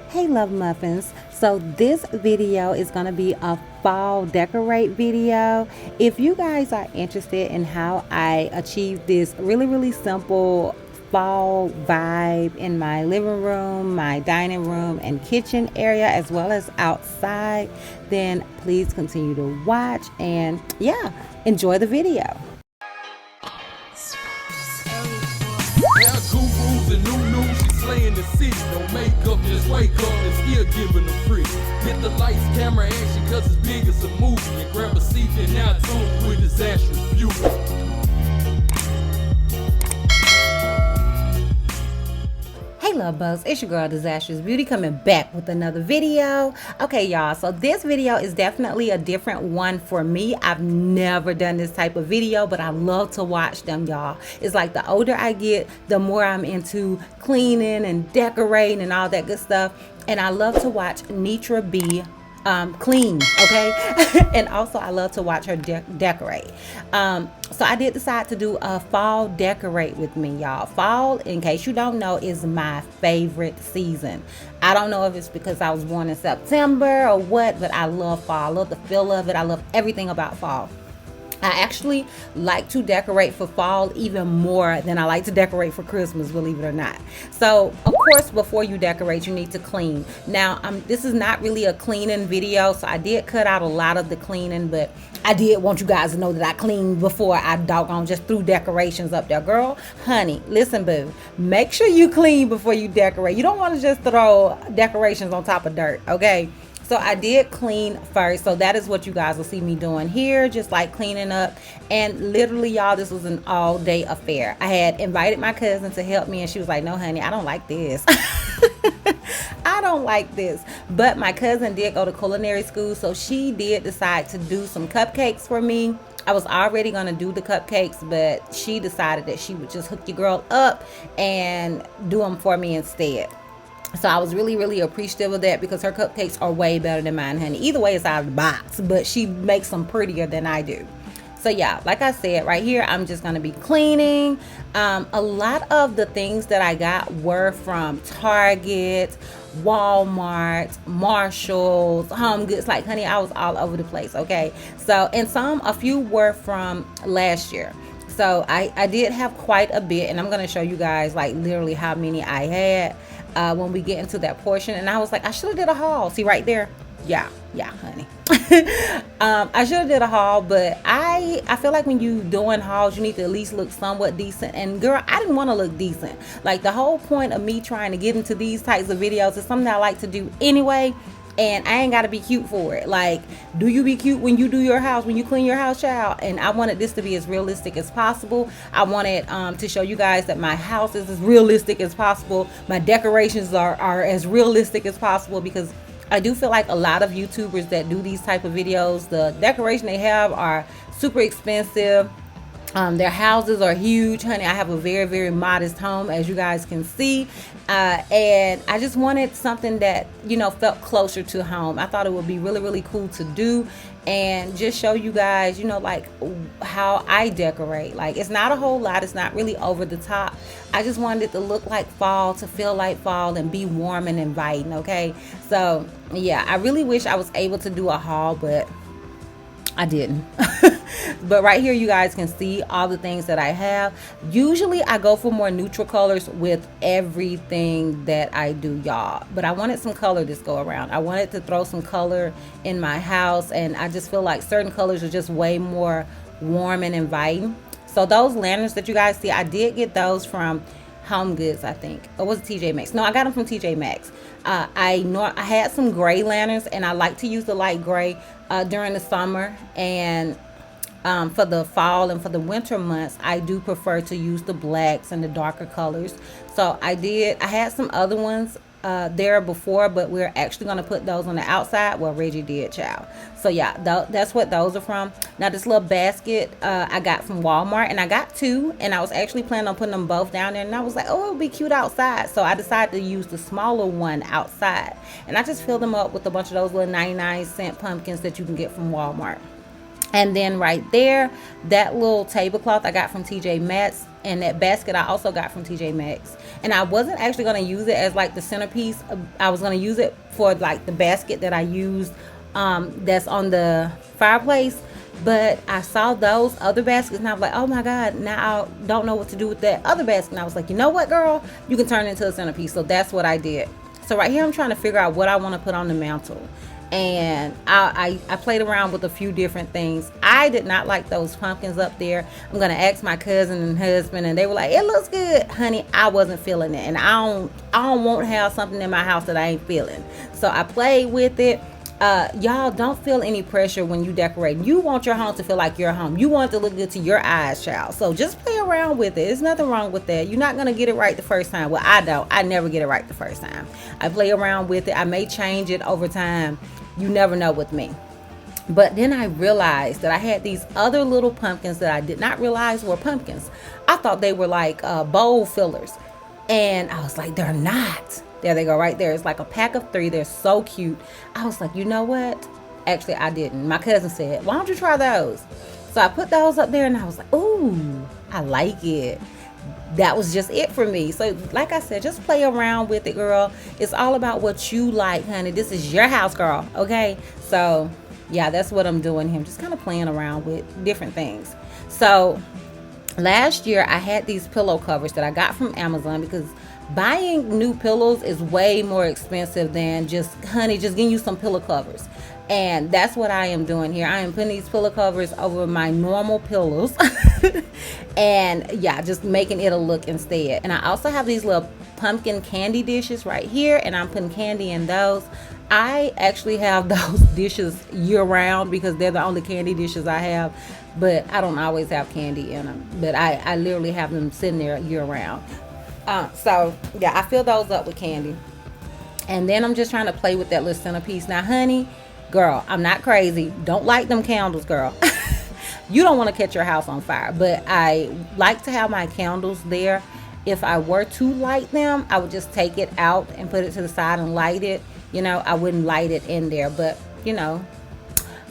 Hey love muffins, so this video is going to be a fall decorate video. If you guys are interested in how I achieve this really simple fall vibe in my living room, my dining room and kitchen area, as well as outside, then please continue to watch and yeah, enjoy the video. Gurus and new she slaying the city. Don't make up, just wake up and still giving them free. Hit the lights, camera, action, cause it's big as a movie. And grab a seat and now tune with disastrous beauty. Hey love bugs, it's your girl Disastrous Beauty coming back with another video. Okay y'all, so this video is definitely a different one for me. I've never done this type of video, but I love to watch them, y'all. It's like the older I get, the more I'm into cleaning and decorating and all that good stuff. And I love to watch Nitra B clean, okay? And also I love to watch her decorate. So I did decide to do a fall decorate with me, y'all. Fall, in case you don't know, is my favorite season. I don't know if it's because I was born in September or what, but I love fall. I love the feel of it. I love everything about fall. I actually like to decorate for fall even more than I like to decorate for Christmas, believe it or not. So, of course, before you decorate, you need to clean. Now, this is not really a cleaning video, so I did cut out a lot of the cleaning, but I did want you guys to know that I cleaned before I doggone just threw decorations up there. Girl, honey, listen, boo, make sure you clean before you decorate. You don't want to just throw decorations on top of dirt, okay? So I did clean first. So that is what you guys will see me doing here, just like cleaning up. And literally, y'all, this was an all-day affair. I had invited my cousin to help me, and she was like, no, honey, I don't like this. I don't like this. But my cousin did go to culinary school, so she did decide to do some cupcakes for me. I was already going to do the cupcakes, but she decided that she would just hook your girl up and do them for me instead. So I was really appreciative of that, because her cupcakes are way better than mine, honey. Either way, it's out of the box, but she makes them prettier than I do. So yeah, like I said, right here, I'm just going to be cleaning. A lot of the things that I got were from Target, Walmart, Marshalls, Home Goods. Like, honey, I was all over the place, okay? So, and a few were from last year. So I did have quite a bit, and I'm going to show you guys like literally how many I had when we get into that portion. And I was like, I should have did a haul. See right there? Yeah, honey. I should have did a haul, but I feel like when you doing hauls, you need to at least look somewhat decent. And girl, I didn't want to look decent. Like, the whole point of me trying to get into these types of videos is something I like to do anyway. And I ain't got to be cute for it. Like, do you be cute when you do your house, when you clean your house, child? And I wanted this to be as realistic as possible. I wanted to show you guys that my house is as realistic as possible. My decorations are as realistic as possible, because I do feel like a lot of YouTubers that do these type of videos, the decoration they have are super expensive. Their houses are huge, honey. I have a very modest home, as you guys can see, and I just wanted something that, you know, felt closer to home. I thought it would be really cool to do and just show you guys, you know, like how I decorate. Like, it's not a whole lot, it's not really over the top. I just wanted it to look like fall, to feel like fall, and be warm and inviting, okay? So yeah, I really wish I was able to do a haul, but I didn't. But right here, you guys can see all the things that I have. Usually I go for more neutral colors with everything that I do, y'all, but I wanted some color this go around. I wanted to throw some color in my house, and I just feel like certain colors are just way more warm and inviting. So those lanterns that you guys see, I did get those from Home Goods, I think. Or was it TJ Maxx? No, I got them from TJ Maxx. I had some gray lanterns, and I like to use the light gray during the summer, and for the fall and for the winter months, I do prefer to use the blacks and the darker colors. So I had some other ones there before, but we're actually going to put those on the outside. Well, Reggie did, child. So yeah, that's what those are from. Now, this little basket I got from Walmart, and I got two, and I was actually planning on putting them both down there, and I was like, oh, it would be cute outside. So I decided to use the smaller one outside, and I just filled them up with a bunch of those little 99-cent pumpkins that you can get from Walmart. And then right there, that little tablecloth I got from TJ Maxx, And that basket I also got from TJ Maxx. And I wasn't actually going to use it as like the centerpiece. I was going to use it for like the basket that I used that's on the fireplace. But I saw those other baskets and I was like, oh my God, now I don't know what to do with that other basket. And I was like, you know what, girl? You can turn it into a centerpiece. So that's what I did. So right here, I'm trying to figure out what I want to put on the mantle. And I played around with a few different things. I did not like those pumpkins up there. I'm going to ask my cousin and husband, and they were like, it looks good. Honey, I wasn't feeling it. And I don't want to have something in my house that I ain't feeling. So I played with it. Y'all don't feel any pressure when you decorate. You want your home to feel like your home. You want it to look good to your eyes, child. So just play around with it. There's nothing wrong with that. You're not going to get it right the first time. Well, I don't. I never get it right the first time. I play around with it. I may change it over time. You never know with me. But then I realized that I had these other little pumpkins that I did not realize were pumpkins. I thought they were like bowl fillers. And I was like, they're not. There they go right there. It's like a pack of 3. They're so cute. I was like, you know what? Actually, I didn't. My cousin said, why don't you try those? So I put those up there and I was like, ooh, I like it. That was just it for me. So like I said, just play around with it, girl. It's all about what you like, honey. This is your house, girl. Okay? So yeah, that's what I'm doing here. I'm just kind of playing around with different things. So last year I had these pillow covers that I got from Amazon because buying new pillows is way more expensive than just getting you some pillow covers. And that's what I am doing here. I am putting these pillow covers over my normal pillows. And yeah, just making it a look instead. And I also have these little pumpkin candy dishes right here, and I'm putting candy in those. I actually have those dishes year round because they're the only candy dishes I have, but I don't always have candy in them. But I literally have them sitting there year round. So yeah, I fill those up with candy. And then I'm just trying to play with that little centerpiece. Now, honey, girl, I'm not crazy. Don't light them candles, girl. You don't want to catch your house on fire. But I like to have my candles there. If I were to light them, I would just take it out and put it to the side and light it. You know, I wouldn't light it in there. But, you know,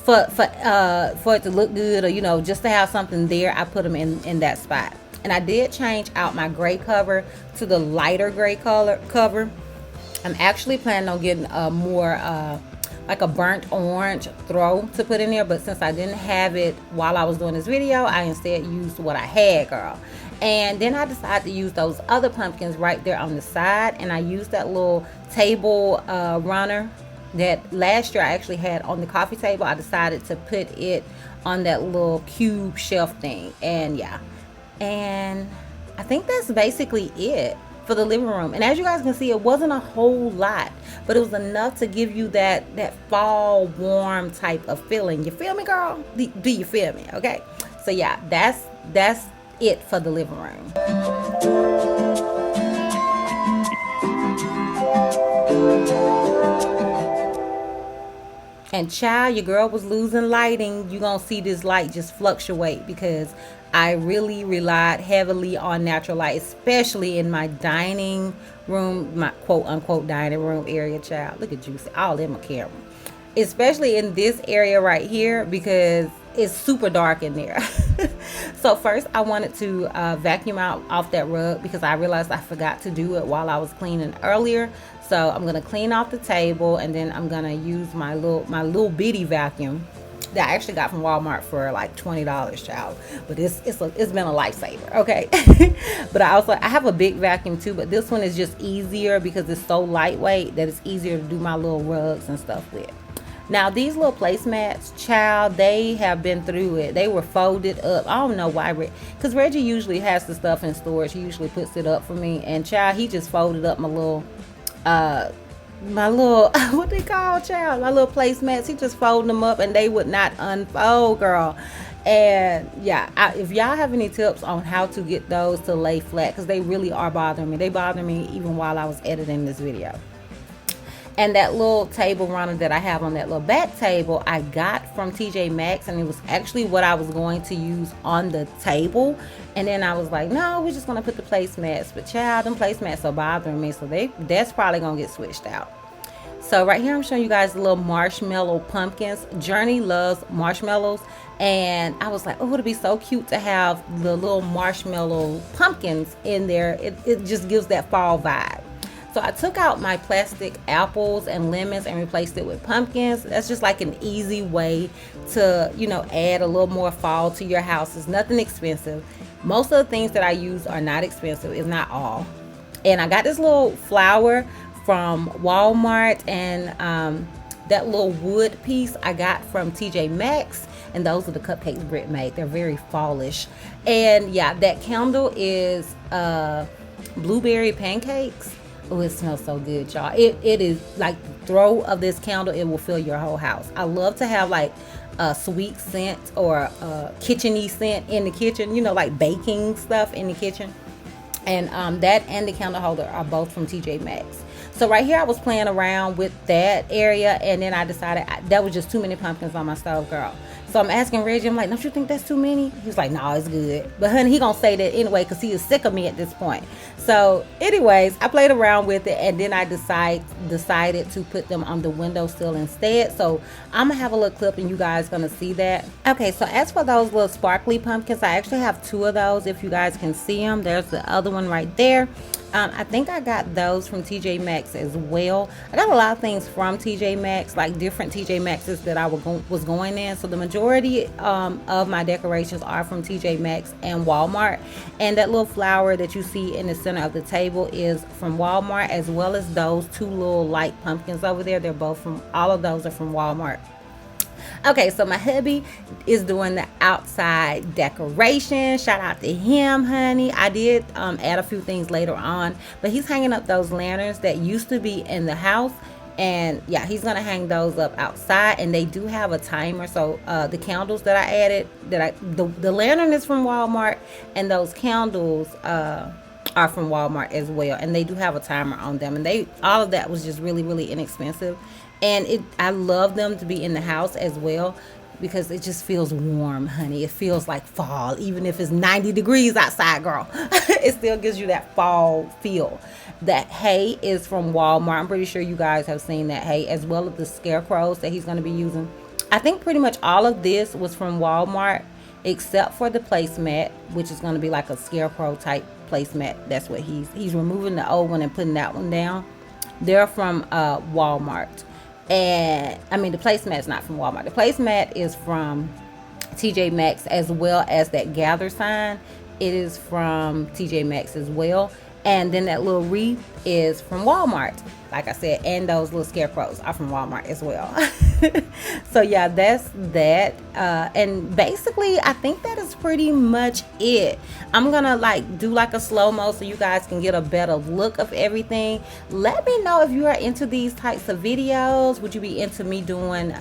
for it to look good, or, you know, just to have something there, I put them in that spot. And I did change out my gray cover to the lighter gray color cover. I'm actually planning on getting a more like a burnt orange throw to put in there, but since I didn't have it while I was doing this video, I instead used what I had, girl. And then I decided to use those other pumpkins right there on the side, and I used that little table runner that last year I actually had on the coffee table. I decided to put it on that little cube shelf thing. And yeah, and I think that's basically it for the living room. And as you guys can see, it wasn't a whole lot, but it was enough to give you that fall warm type of feeling. You feel me, girl? Do you feel me? Okay, so yeah, that's it for the living room. And child, your girl was losing lighting. You're gonna see this light just fluctuate because I really relied heavily on natural light, especially in my dining room, my quote unquote dining room area, child. Look at you, all in my camera. Especially in this area right here because it's super dark in there. So first I wanted to vacuum out off that rug because I realized I forgot to do it while I was cleaning earlier. So I'm gonna clean off the table, and then I'm gonna use my little bitty vacuum that I actually got from Walmart for like $20, child. But it's been a lifesaver, okay? But I have a big vacuum too, but this one is just easier because it's so lightweight that it's easier to do my little rugs and stuff with. Now these little placemats, child, they have been through it. They were folded up. I don't know why, because Reggie usually has the stuff in storage. He usually puts it up for me, and child, he just folded up my little what they call, child, my little placemats. He just folded them up and they would not unfold, girl. And yeah, if y'all have any tips on how to get those to lay flat, because they really are bothering me. They bother me even while I was editing this video. And that little table runner that I have on that little back table, I got from TJ Maxx, and it was actually what I was going to use on the table. And then I was like, no, we're just gonna put the placemats. But child, them placemats are bothering me, so that's probably gonna get switched out. So right here I'm showing you guys the little marshmallow pumpkins. Journey loves marshmallows, and I was like, oh, it'd be so cute to have the little marshmallow pumpkins in there. It just gives that fall vibe. So I took out my plastic apples and lemons and replaced it with pumpkins. That's just like an easy way to, you know, add a little more fall to your house. It's nothing expensive. Most of the things that I use are not expensive, if not all. And I got this little flower from Walmart, and that little wood piece I got from TJ Maxx, and those are the cupcakes Britt made. They're very fallish. And yeah, that candle is blueberry pancakes. Oh, it smells so good, y'all. It is like the throw of this candle, it will fill your whole house. I love to have like a sweet scent or a kitchen-y scent in the kitchen, you know, like baking stuff in the kitchen. And that and the candle holder are both from TJ Maxx. So right here I was playing around with that area, and then I decided that was just too many pumpkins on my stove, girl. So I'm asking Reggie, I'm like, don't you think that's too many? He's like, no, it's good. But honey, he gonna say that anyway because he is sick of me at this point. So anyways, I played around with it, and then I decided to put them on the windowsill instead. So I'm gonna have a little clip and you guys gonna see that. Okay, so as for those little sparkly pumpkins, I actually have two of those, if you guys can see them. There's the other one right there. I think I got those from TJ Maxx as well. I got a lot of things from TJ Maxx, like different TJ Maxxes that I was going in. So the majority of my decorations are from TJ Maxx and Walmart. And that little flower that you see in the center of the table is from Walmart, as well as those two little light pumpkins over there. They're both from, all of those are from Walmart. Okay, so my hubby is doing the outside decoration. Shout out to him, honey. I did add a few things later on, but he's hanging up those lanterns that used to be in the house. And yeah, he's gonna hang those up outside, and they do have a timer. So the candles that I added, the lantern is from Walmart, and those candles are from Walmart as well, and they do have a timer on them. And all of that was just really, really inexpensive. And I love them to be in the house as well, because it just feels warm, honey. It feels like fall, even if it's 90 degrees outside, girl. It still gives you that fall feel. That hay is from Walmart. I'm pretty sure you guys have seen that hay, as well as the scarecrows that he's going to be using. I think pretty much all of this was from Walmart, except for the placemat, which is going to be like a scarecrow type placemat. That's what he's removing the old one and putting that one down. They're from Walmart. And I mean, the placemat's not from Walmart. The placemat is from TJ Maxx, as well as that gather sign. It is from TJ Maxx as well. And then that little wreath is from Walmart, like I said, and those little scarecrows are from Walmart as well. So yeah, that's that. And basically, I think that is pretty much it. I'm gonna do like a slow-mo so you guys can get a better look of everything. Let me know if you are into these types of videos. Would you be into me doing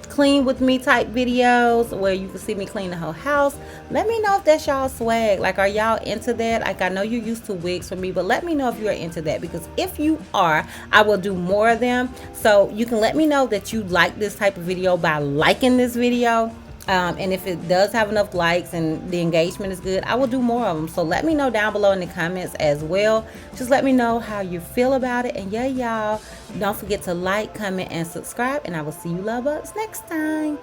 clean with me type videos where you can see me clean the whole house? Let me know if that's y'all swag. Like, are y'all into that? Like, I know you're used to wigs from me, but let me know if you are into that, because if you are, I will do more of them. So you can let me know that you like this type of video by liking this video. And if it does have enough likes and the engagement is good, I will do more of them. So let me know down below in the comments as well. Just let me know how you feel about it. And yeah, y'all, don't forget to like, comment, and subscribe. And I will see you love bugs next time.